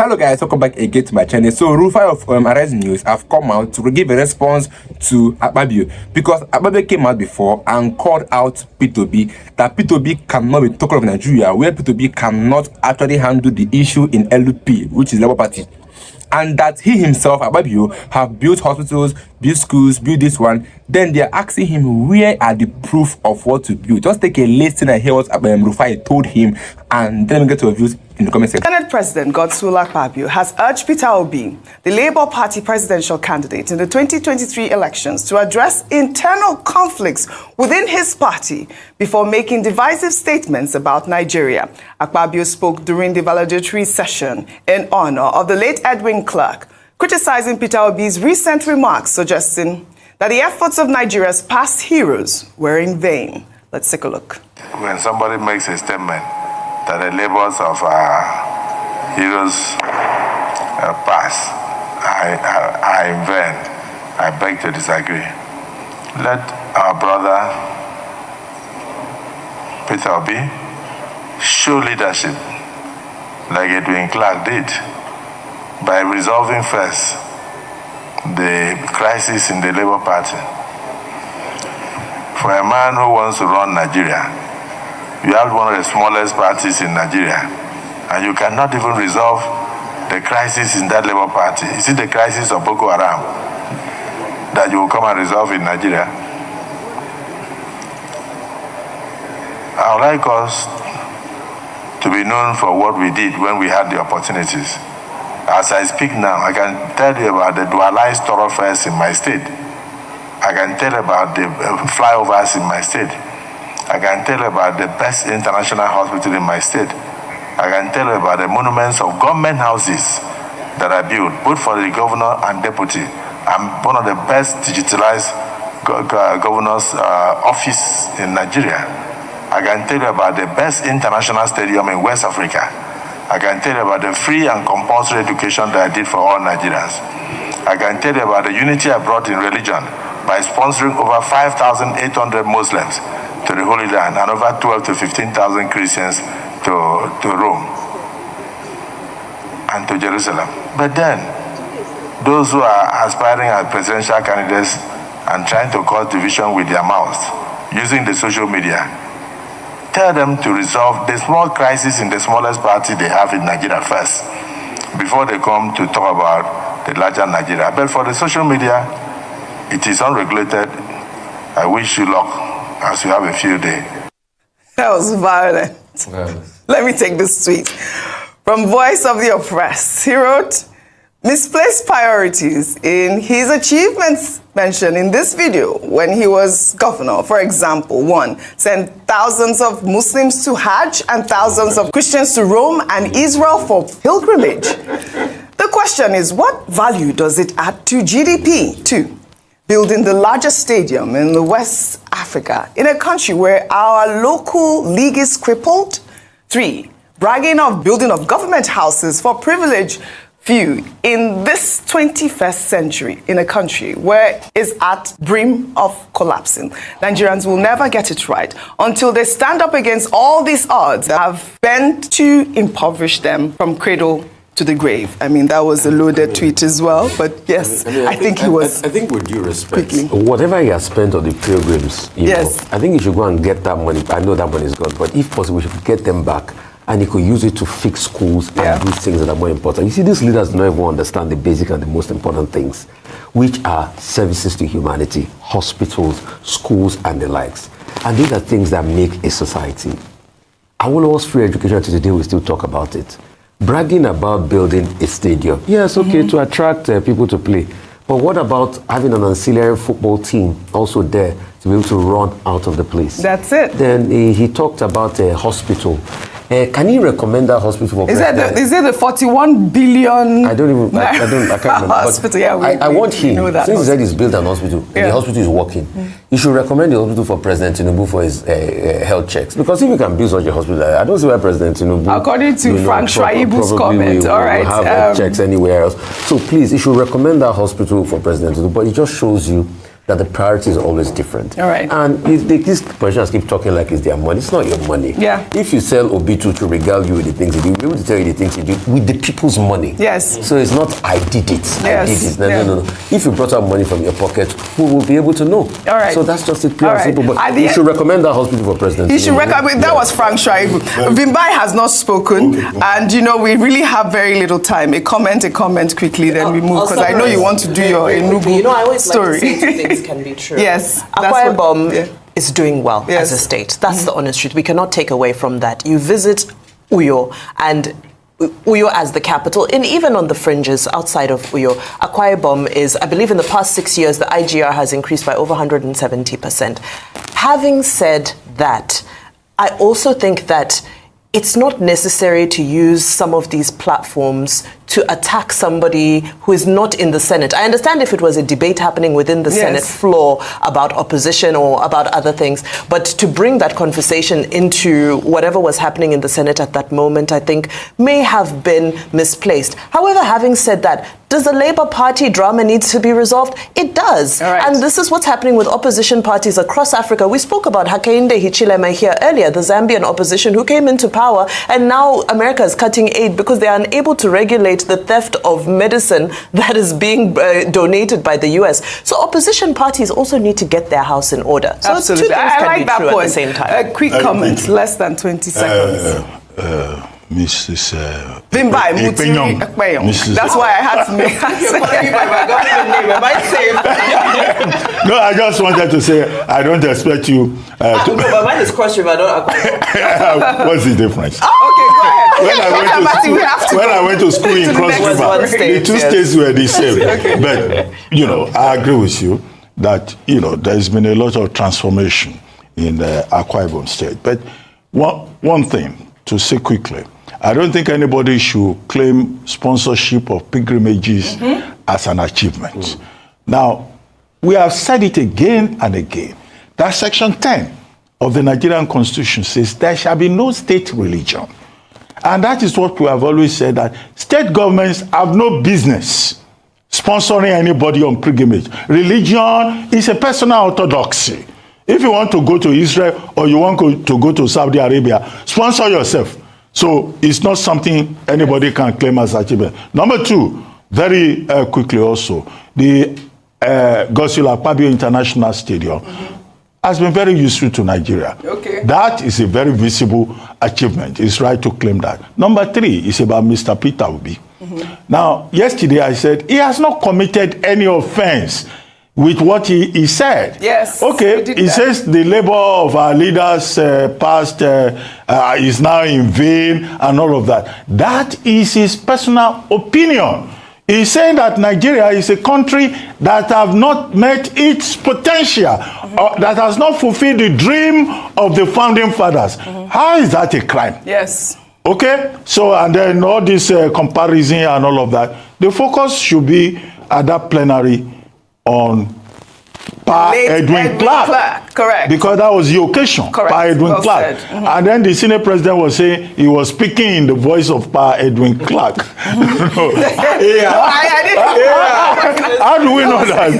Hello guys, welcome back again to my channel. So Rufai of Arise News have come out to give a response to Akpabio because Akpabio came out before and called out P2B that P2B cannot be talking of Nigeria, where P2B cannot actually handle the issue in LP, which is Labour Party. And that he himself, Akpabio, have built hospitals, built schools, built this one. Then they're asking him, where are the proof of what to build? Just take a listen and hear what Rufai told him, and then we get to your views in the comment section. Senate President Godswill Akpabio has urged Peter Obi, the Labour Party presidential candidate in the 2023 elections, to address internal conflicts within his party before making divisive statements about Nigeria. Akpabio spoke during the valedictory session in honor of the late Edwin Clark, criticizing Peter Obi's recent remarks, suggesting that the efforts of Nigeria's past heroes were in vain. Let's take a look. When somebody makes a statement that the labors of our heroes past are in vain, I beg to disagree. Let our brother Peter Obi show leadership like Edwin Clark did by resolving first the crisis in the Labour Party. For a man who wants to run Nigeria, you have one of the smallest parties in Nigeria, and you cannot even resolve the crisis in that Labour Party. Is it the crisis of Boko Haram that you will come and resolve in Nigeria? I would like us to be known for what we did when we had the opportunities. As I speak now, I can tell you about the dualized thoroughfares in my state. I can tell about the flyovers in my state. I can tell about the best international hospital in my state. I can tell about the monuments of government houses that are built, both for the governor and deputy. I'm one of the best digitalized governor's office in Nigeria. I can tell you about the best international stadium in West Africa. I can tell you about the free and compulsory education that I did for all Nigerians. I can tell you about the unity I brought in religion by sponsoring over 5,800 Muslims to the Holy Land and over 12 to 15,000 Christians to Rome and to Jerusalem. But then, those who are aspiring as presidential candidates and trying to cause division with their mouths, using the social media, tell them to resolve the small crisis in the smallest party they have in Nigeria first, before they come to talk about the larger Nigeria. But for the social media, it is unregulated. I wish you luck as you have a field day. That was violent. Let me take this tweet. From Voice of the Oppressed, he wrote, misplaced priorities in his achievements mentioned in this video when he was governor. For example, 1, sent thousands of Muslims to Hajj and thousands of Christians to Rome and Israel for pilgrimage. The question is, what value does it add to GDP? 2, building the largest stadium in the West Africa in a country where our local league is crippled. 3, bragging of building of government houses for privileged few in this 21st century in a country where it's at brim of collapsing. Nigerians will never get it right until they stand up against all these odds that have bent to impoverish them from cradle to the grave. I mean, that was a loaded tweet as well, but yes, I think he was. I think with due respect, quickly. Whatever he has spent on the pilgrims, Yes. I think he should go and get that money. I know that money is gone, but if possible, we should get them back. And he could use it to fix schools and do things that are more important. You see, these leaders don't even understand the basic and the most important things, which are services to humanity, hospitals, schools, and the likes. And these are things that make a society. Awolowo's free education to today, we still talk about it. Bragging about building a stadium. Yes, okay, to attract people to play. But what about having an ancillary football team also there to be able to run out of the place? That's it. Then he talked about a hospital. Can you recommend that hospital for president? Is it the 41 billion? I can't remember. Hospital, yeah, I want him, know that since he said he's built an hospital, and the hospital is working, you should recommend the hospital for President Tinubu for his health checks. Because if you can build such a hospital, I don't see why President Tinubu... According to Frank Schwaibu's comment, all right. Will have checks anywhere else. So please, you should recommend that hospital for President Tinubu, but it just shows you that the priority is always different. All right. And if these politicians keep talking like it's their money, it's not your money. Yeah. If you sell Obitu to regale you with the things you do, we'll be able to tell you the things you do with the people's money. Yes. So it's not, I did it. Yes. I did it. No, Yeah. no. If you brought out money from your pocket, who will be able to know? All right. So that's just it, pure All and right. simple. But you should recommend that hospital for president. You should recommend. That was Frank Shaibu. Vimbai has not spoken, and we really have very little time. A comment quickly, then we move, because I know you want to do your Enugu I always story. like to say two things can be true. Yes, Akpabio is doing well Yes. as a state. That's the honest truth. We cannot take away from that. You visit Uyo, and Uyo as the capital, and even on the fringes outside of Uyo, Akpabio is, I believe in the past 6 years, the IGR has increased by over 170%. Having said that, I also think that it's not necessary to use some of these platforms to attack somebody who is not in the Senate. I understand if it was a debate happening within the Senate floor about opposition or about other things, but to bring that conversation into whatever was happening in the Senate at that moment, I think may have been misplaced. However, having said that, does the Labour Party drama need to be resolved? It does. All right. And this is what's happening with opposition parties across Africa. We spoke about Hakainde Hichilema here earlier, the Zambian opposition who came into power, and now America is cutting aid because they are unable to regulate the theft of medicine that is being donated by the US. So opposition parties also need to get their house in order. So Absolutely. two things I can like be that true point. at the same time. A quick comment, less than 20 seconds. Mrs. Vimbai, Mutiri Akpabio. That's why I had to make No, I just wanted to say, I don't expect you No, but mine is Cross River, not Akpabio. What's the difference? Okay, go ahead. When I went to school in Cross the next River, one the state, two yes. states were the same. But, I agree with you that, there's been a lot of transformation in the Akwa state. But one thing to say quickly, I don't think anybody should claim sponsorship of pilgrimages as an achievement. Now, we have said it again and again, that Section 10 of the Nigerian Constitution says there shall be no state religion. And that is what we have always said, that state governments have no business sponsoring anybody on pilgrimage. Religion is a personal orthodoxy. If you want to go to Israel or you want to go to Saudi Arabia, sponsor yourself. So it's not something anybody can claim as achievement. Number two, very quickly also, the Godswill Akpabio International Stadium has been very useful to Nigeria. Okay. That is a very visible achievement. It's right to claim that. Number three is about Mr. Peter Obi. Now, yesterday I said he has not committed any offense with what he said. Yes. Okay, he says the labor of our leaders past is now in vain and all of that. That is his personal opinion. He's saying that Nigeria is a country that have not met its potential, that has not fulfilled the dream of the founding fathers. How is that a crime? Yes. Okay, so and then all this comparison and all of that, the focus should be at that plenary on Pa Edwin Clark. Correct. Because that was the occasion, Correct. Pa Edwin Well Clark. said. And then the Senate president was saying he was speaking in the voice of Pa Edwin Clark. How do we know that?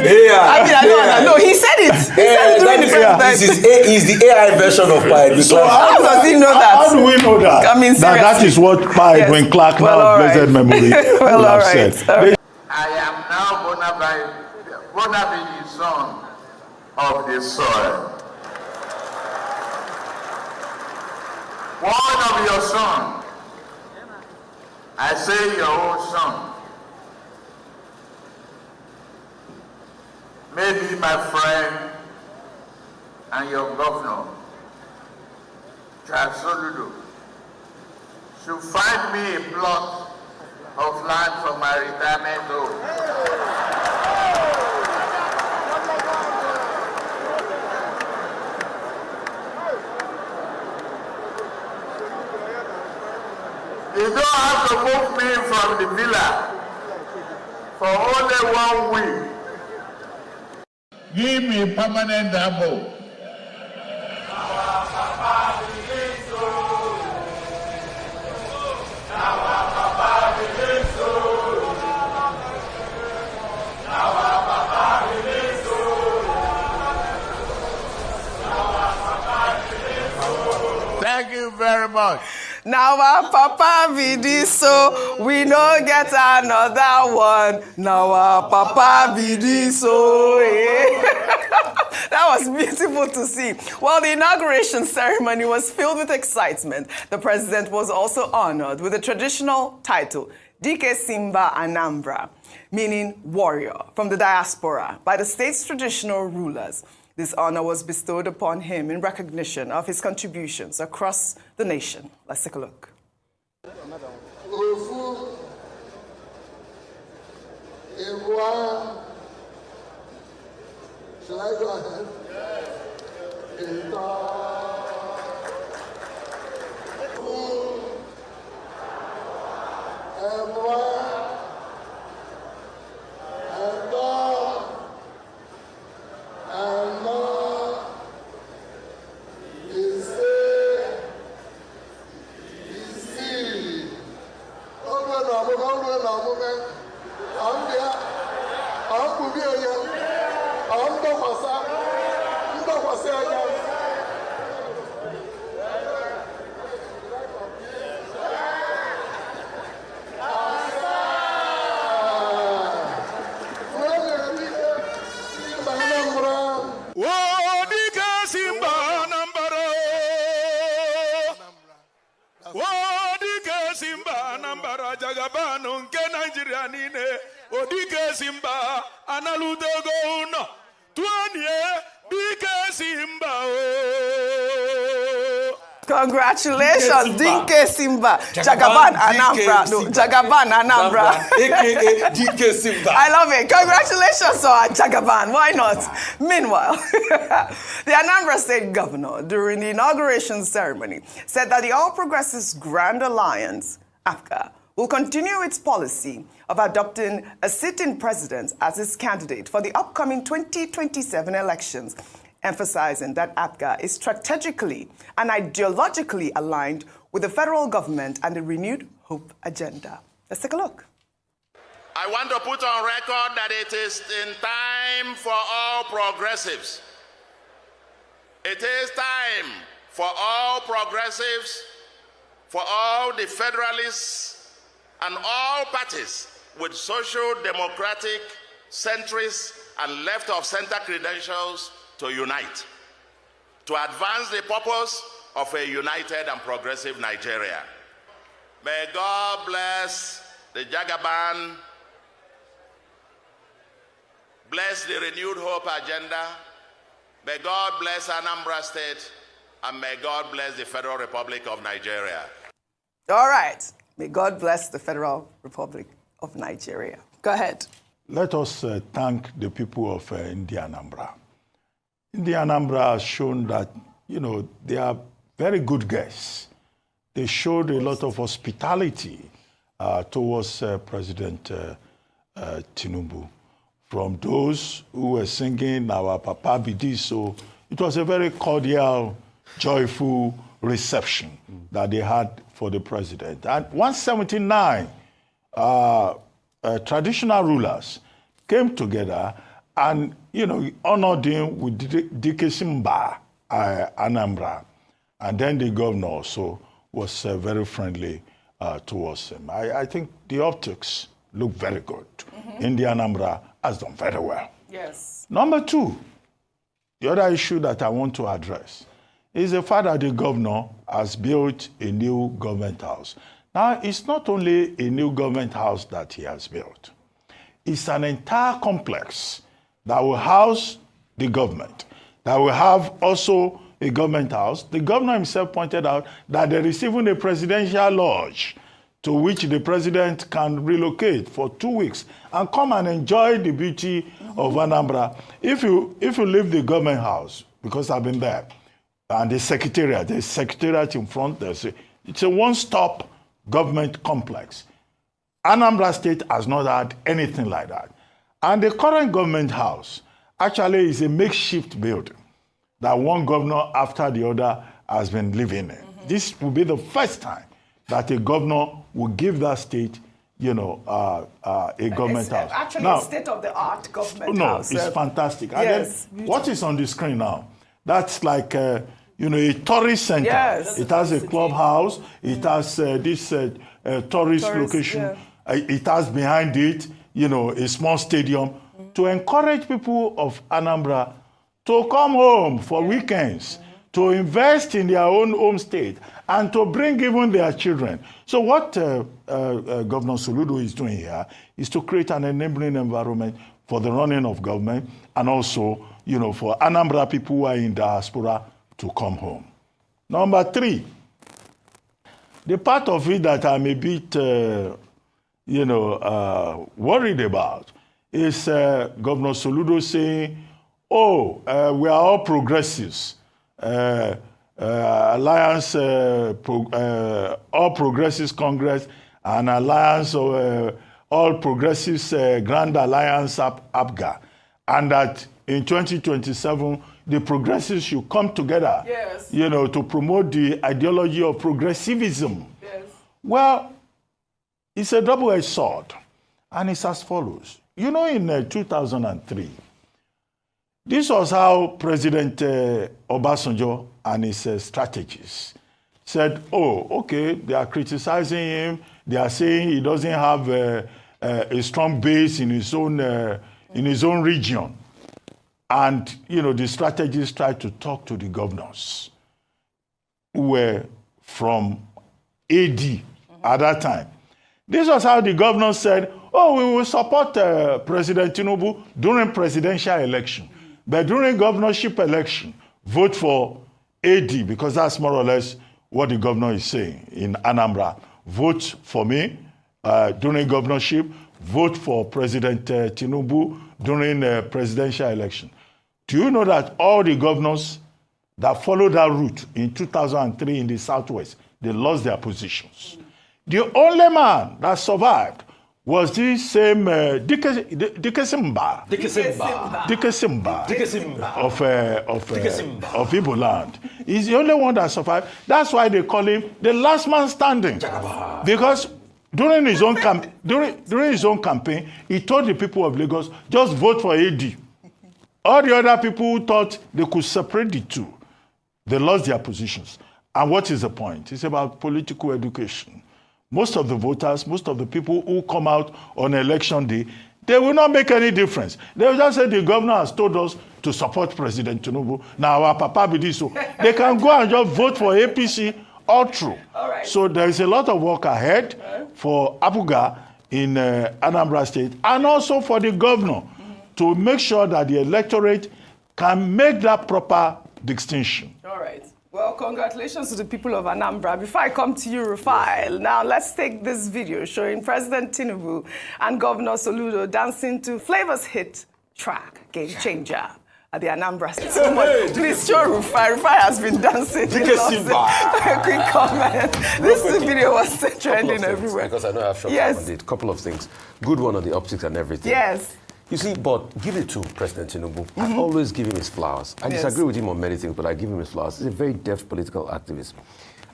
No, he said it. He said it during the presidency. Is the AI version of Pa Edwin So Clark. How does he know that? How do we know that? I mean, that is what Pa Yes. Edwin Clark, Well, now all of right. blessed memory, Well, would all have right. said. All right. I am now bona fide son of the soil. One of your son, I say your own son, maybe my friend and your governor, Charles Soludo, should find me a plot of land for my retirement home. You don't have to move me from the villa for only 1 week. Give me permanent double. on. Now our papa be this, so we no get another one. Now our papa be this, so that was beautiful to see. While the inauguration ceremony was filled with excitement, the president was also honored with the traditional title, Dike Simba Anambra, meaning warrior, from the diaspora, by the state's traditional rulers. This honor was bestowed upon him in recognition of his contributions across the nation. Let's take a look. Shall I go ahead? Jagabano nke Nigeria nine odike Simba analudogo uno tuanie dike Simba Congratulations, Dike Simba, Jagaban Anambra. No, Jagaban Anambra. AKA Dike Simba. I love it. Congratulations to our Jagaban. Why not? Meanwhile, the Anambra State Governor, during the inauguration ceremony, said that the All Progressives Grand Alliance, APGA, will continue its policy of adopting a sitting president as its candidate for the upcoming 2027 elections, emphasizing that APGA is strategically and ideologically aligned with the federal government and the renewed hope agenda. Let's take a look. I want to put on record that it is in time for all progressives. It is time for all progressives, for all the federalists, and all parties with social democratic, centrist, and left-of-center credentials to unite, to advance the purpose of a united and progressive Nigeria. May God bless the Jagaban, bless the renewed hope agenda. May God bless Anambra State, and may God bless the Federal Republic of Nigeria. All right. May God bless the Federal Republic of Nigeria. Go ahead. Let us thank the people of India Anambra. India Anambra has shown that, they are very good guests. They showed a lot of hospitality towards President Tinubu. From those who were singing our Papa Bidi, so it was a very cordial, joyful reception that they had for the president. And 179 traditional rulers came together and, honored him with Dike Simba Anambra. And then the governor also was very friendly towards him. I think the optics look very good. India Anambra has done very well. Yes. Number two, the other issue that I want to address is the fact that the governor has built a new government house. Now, it's not only a new government house that he has built. It's an entire complex that will house the government, that will have also a government house. The governor himself pointed out that there is even a presidential lodge to which the president can relocate for 2 weeks and come and enjoy the beauty of Anambra. If you leave the government house, because I've been there, and the secretariat in front, it's a one-stop government complex. Anambra State has not had anything like that. And the current government house actually is a makeshift building that one governor after the other has been living in. This will be the first time that a governor will give that state, a government house. Actually, a state-of-the-art government house. No, it's fantastic. Yes, and then, what is on the screen now? That's like a tourist center. Yes. It has a clubhouse. It has this tourist location. Yeah. It has behind it, a small stadium to encourage people of Anambra to come home for weekends, to invest in their own home state, and to bring even their children. So what Governor Soludo is doing here is to create an enabling environment for the running of government, and also, for Anambra people who are in diaspora to come home. Number 3, the part of it that I'm a bit, worried about is Governor Soludo saying, we are all progressives. Alliance, All Progressives Congress, and Alliance of All Progressives Grand Alliance APGA, and that in 2027 the progressives should come together, yes, to promote the ideology of progressivism. Yes. Well, it's a double-edged sword, and it's as follows. In 2003, this was how President Obasanjo and his strategists said, they are criticizing him. They are saying he doesn't have a strong base in his own region. And, the strategists tried to talk to the governors who were from AD at that time. This was how the governors said, we will support President Tinubu during presidential election. But during governorship election, vote for AD, because that's more or less what the governor is saying in Anambra. Vote for me during governorship, vote for President Tinubu during presidential election. Do you know that all the governors that followed that route in 2003 in the Southwest, they lost their positions? The only man that survived was this same Dikesimba of Igbo land. He's the only one that survived. That's why they call him the last man standing. Because during his own campaign, he told the people of Lagos, just vote for AD. All the other people who thought they could separate the two, they lost their positions. And what is the point? It's about political education. Most of the voters, most of the people who come out on election day, they will not make any difference. They will just say the governor has told us to support President Tinubu. Now our papa be this. So they can go and just vote for APC all through. All right. So there is a lot of work ahead for APGA in Anambra State, and also for the governor to make sure that the electorate can make that proper distinction. All right. Well, congratulations to the people of Anambra. Before I come to you, Rufai, now let's take this video showing President Tinubu and Governor Soludo dancing to Flavor's hit track, Game Changer, at the Anambra State. So much. Please show Rufai. Rufai has been dancing. A quick comment. This video was trending everywhere. Because I know I have short time on it. Couple of things. Good one on the optics and everything. Yes. You see, but give it to President Tinubu. I always give him his flowers. I disagree with him on many things, but I give him his flowers. He's a very deft political activist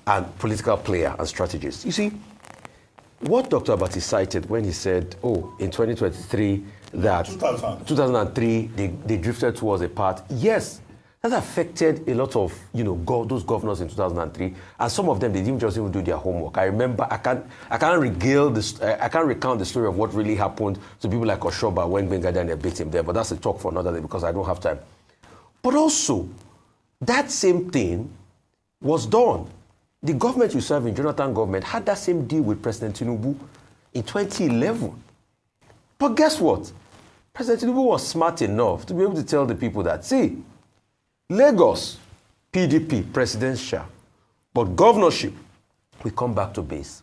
and political player and strategist. You see, what Dr. Abati cited when he said, in 2023, that 2003, they drifted towards a path. Yes, that affected a lot of, those governors in 2003, and some of them, they didn't just even do their homework. I remember, I can't recount the story of what really happened to people like Oshoba when Bengada and they beat him there, but that's a talk for another day because I don't have time. But also, that same thing was done. The government you serve in, Jonathan government, had that same deal with President Tinubu in 2011. But guess what? President Tinubu was smart enough to be able to tell the people that, see, Lagos, PDP, presidential, but governorship, we come back to base.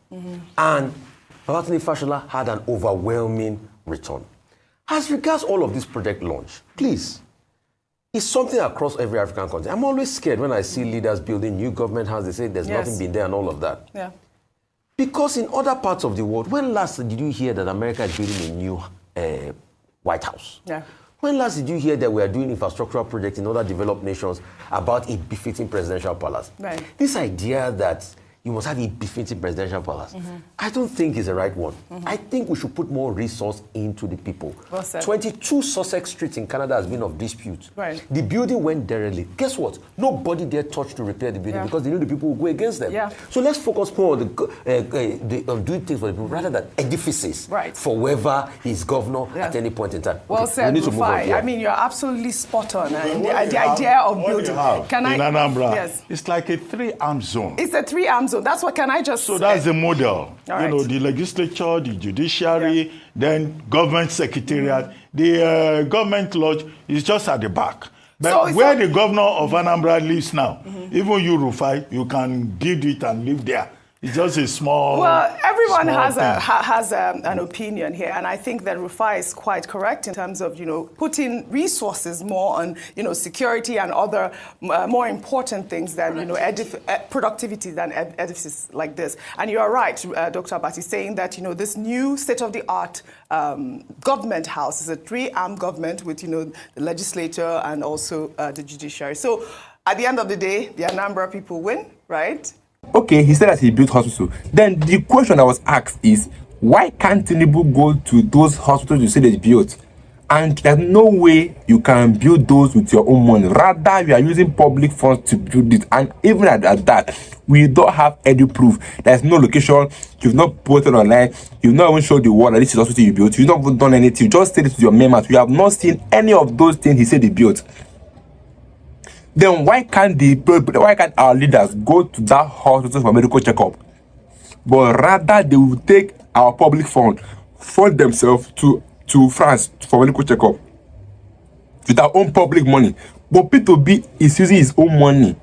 And Babatuni Fashola had an overwhelming return. As regards all of this project launch, please, it's something across every African country. I'm always scared when I see leaders building new government houses, they say there's nothing been there and all of that. Yeah. Because in other parts of the world, when last did you hear that America is building a new White House? Yeah. When last did you hear that we are doing infrastructural projects in other developed nations about a befitting presidential palace? Right. This idea that you must have a definitive presidential palace. I don't think it's the right one. I think we should put more resource into the people. Well said. 22 Sussex Street in Canada has been of dispute. Right. The building went derelict. Guess what? Nobody dare touch to repair the building because they know the people will go against them. Yeah. So let's focus more on doing things for the people rather than edifices for whoever is governor at any point in time. Well said, Rufai. I mean, you're absolutely spot on. And the idea of building. In Anambra, it's like a 3-arm zone. It's a 3-arm zone. That's what can I just So say? that's the model. All you know, the legislature, the judiciary, then government secretariat. The government lodge is just at the back. But where the governor of Anambra lives now, even you, Rufai, you can build it and live there. It's just a small. Well, everyone has an opinion here, and I think that Rufai is quite correct in terms of putting resources more on security and other more important things than productivity than edifices like this. And you are right, Dr. Abati, saying that this new state-of-the-art government house is a 3-arm government with the legislature and also the judiciary. So at the end of the day, the Anambra people win, right? Okay, he said that he built hospital. Then the question I was asked is, why can't Tinubu go to those hospitals you say they built? And there's no way you can build those with your own money. Rather, you are using public funds to build it. And even at that, we don't have any proof. There's no location. You've not posted online. You've not even showed the world that this is hospital you built. You've not even done anything. You just said it to your members. We have not seen any of those things he said he built. Then why can't our leaders go to that hospital for medical checkup? But rather they will take our public fund themselves to France for medical checkup with our own public money. But P2B is using his own money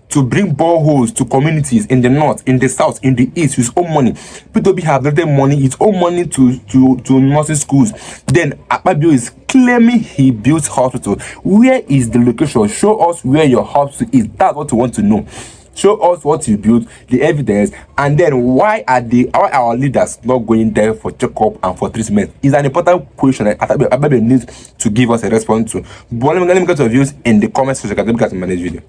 to bring boreholes to communities in the north, in the south, in the east, with his own money. P2B have donated money, his own money to nursing schools. Then Akpabio is claiming he built hospital. Where is the location? Show us where your hospital is. That's what we want to know. Show us what you built, the evidence, and then why are our leaders not going there for checkup and for treatment? It's an important question that Akpabio needs to give us a response to. But let me get your views in the comment section. I can make a video.